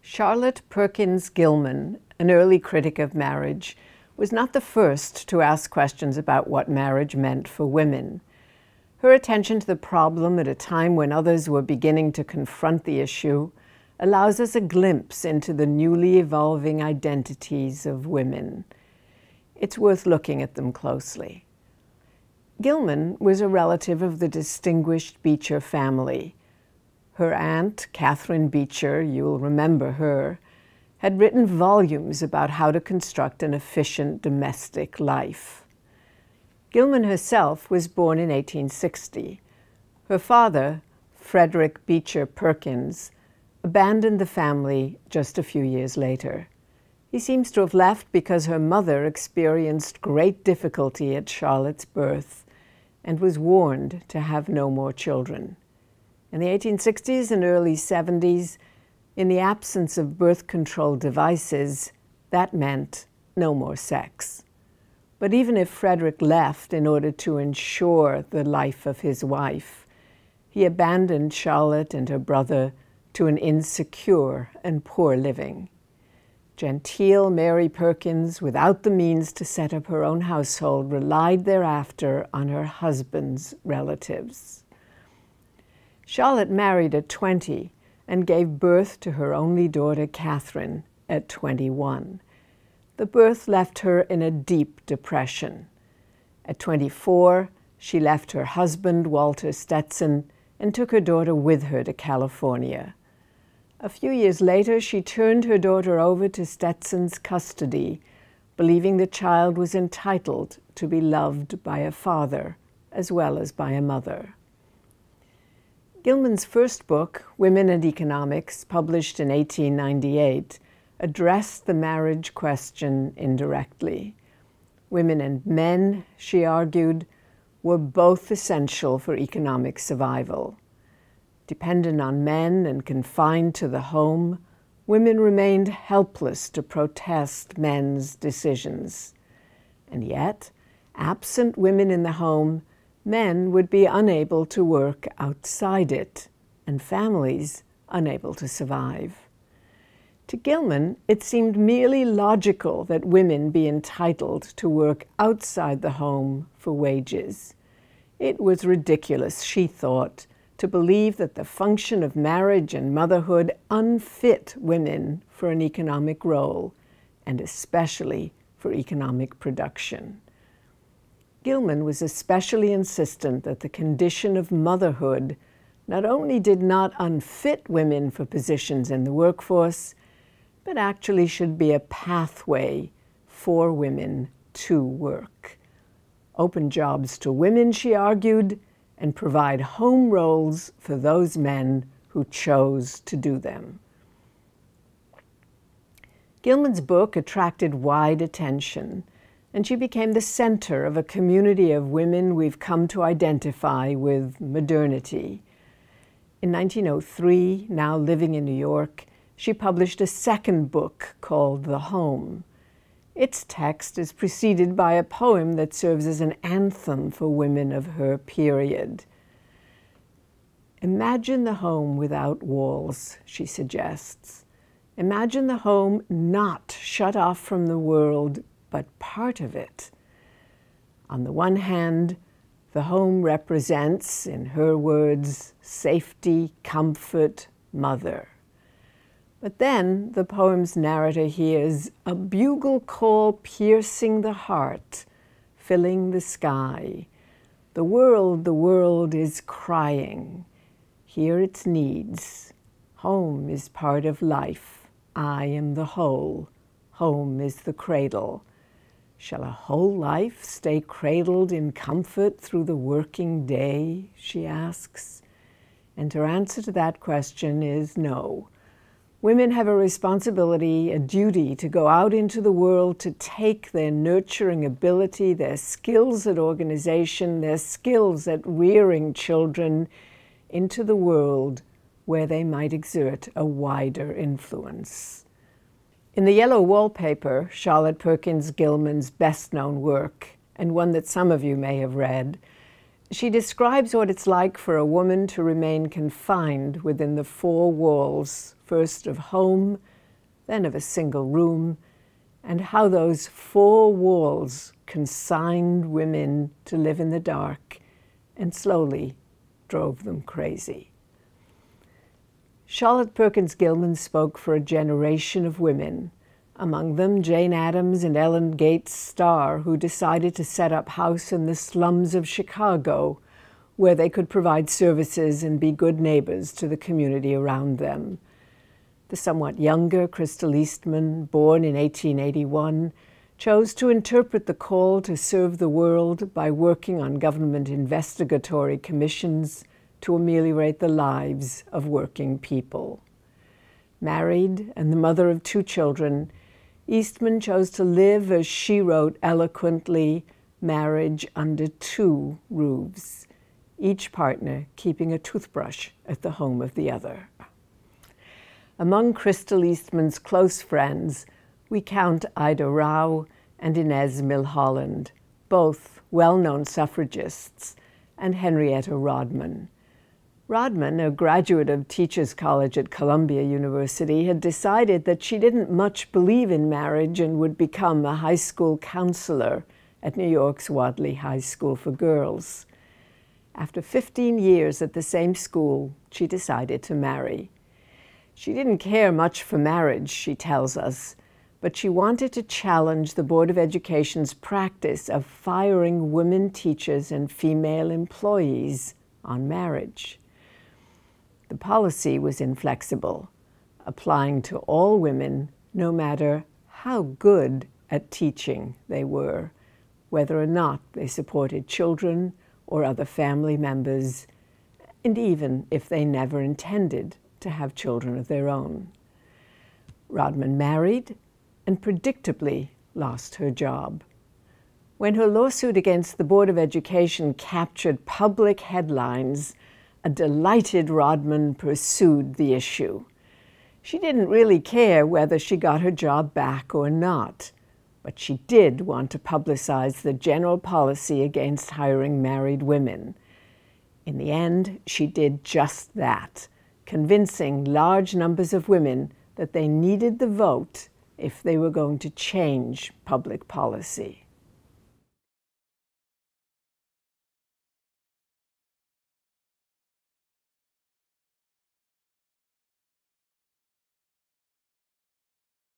Charlotte Perkins Gilman, an early critic of marriage, was not the first to ask questions about what marriage meant for women. Her attention to the problem at a time when others were beginning to confront the issue allows us a glimpse into the newly evolving identities of women. It's worth looking at them closely. Gilman was a relative of the distinguished Beecher family. Her aunt, Catherine Beecher, you'll remember her, had written volumes about how to construct an efficient domestic life. Gilman herself was born in 1860. Her father, Frederick Beecher Perkins, abandoned the family just a few years later. He seems to have left because her mother experienced great difficulty at Charlotte's birth and was warned to have no more children. In the 1860s and early 70s, in the absence of birth control devices, that meant no more sex. But even if Frederick left in order to ensure the life of his wife, he abandoned Charlotte and her brother to an insecure and poor living. Genteel Mary Perkins, without the means to set up her own household, relied thereafter on her husband's relatives. Charlotte married at 20 and gave birth to her only daughter, Catherine, at 21. The birth left her in a deep depression. At 24, she left her husband, Walter Stetson, and took her daughter with her to California. A few years later, she turned her daughter over to Stetson's custody, believing the child was entitled to be loved by a father as well as by a mother. Gilman's first book, Women and Economics, published in 1898, addressed the marriage question indirectly. Women and men, she argued, were both essential for economic survival. Dependent on men and confined to the home, women remained helpless to protest men's decisions. And yet, absent women in the home, men would be unable to work outside it, and families unable to survive. To Gilman, it seemed merely logical that women be entitled to work outside the home for wages. It was ridiculous, she thought, to believe that the function of marriage and motherhood unfit women for an economic role, and especially for economic production. Gilman was especially insistent that the condition of motherhood not only did not unfit women for positions in the workforce, but actually should be a pathway for women to work. Open jobs to women, she argued, and provide home roles for those men who chose to do them. Gilman's book attracted wide attention, and she became the center of a community of women we've come to identify with modernity. In 1903, now living in New York, she published a second book called The Home. Its text is preceded by a poem that serves as an anthem for women of her period. Imagine the home without walls, she suggests. Imagine the home not shut off from the world, but part of it. On the one hand, the home represents, in her words, safety, comfort, mother. But then the poem's narrator hears a bugle call piercing the heart, filling the sky. The world is crying. Hear its needs. Home is part of life. I am the whole. Home is the cradle. Shall a whole life stay cradled in comfort through the working day, she asks. And her answer to that question is no. Women have a responsibility, a duty to go out into the world to take their nurturing ability, their skills at organization, their skills at rearing children into the world where they might exert a wider influence. In the Yellow Wallpaper, Charlotte Perkins Gilman's best-known work, and one that some of you may have read, she describes what it's like for a woman to remain confined within the four walls, first of home, then of a single room, and how those four walls consigned women to live in the dark and slowly drove them crazy. Charlotte Perkins Gilman spoke for a generation of women, among them Jane Addams and Ellen Gates Starr, who decided to set up house in the slums of Chicago, where they could provide services and be good neighbors to the community around them. The somewhat younger Crystal Eastman, born in 1881, chose to interpret the call to serve the world by working on government investigatory commissions to ameliorate the lives of working people. Married and the mother of 2 children, Eastman chose to live, as she wrote eloquently, marriage under 2 roofs, each partner keeping a toothbrush at the home of the other. Among Crystal Eastman's close friends, we count Ida Rao and Inez Milholland, both well-known suffragists, and Henrietta Rodman. Rodman, a graduate of Teachers College at Columbia University, had decided that she didn't much believe in marriage and would become a high school counselor at New York's Wadley High School for Girls. After 15 years at the same school, she decided to marry. She didn't care much for marriage, she tells us, but she wanted to challenge the Board of Education's practice of firing women teachers and female employees on marriage. The policy was inflexible, applying to all women, no matter how good at teaching they were, whether or not they supported children or other family members, and even if they never intended to have children of their own. Rodman married and predictably lost her job. When her lawsuit against the Board of Education captured public headlines, a delighted Rodman pursued the issue. She didn't really care whether she got her job back or not, but she did want to publicize the general policy against hiring married women. In the end, she did just that, convincing large numbers of women that they needed the vote if they were going to change public policy.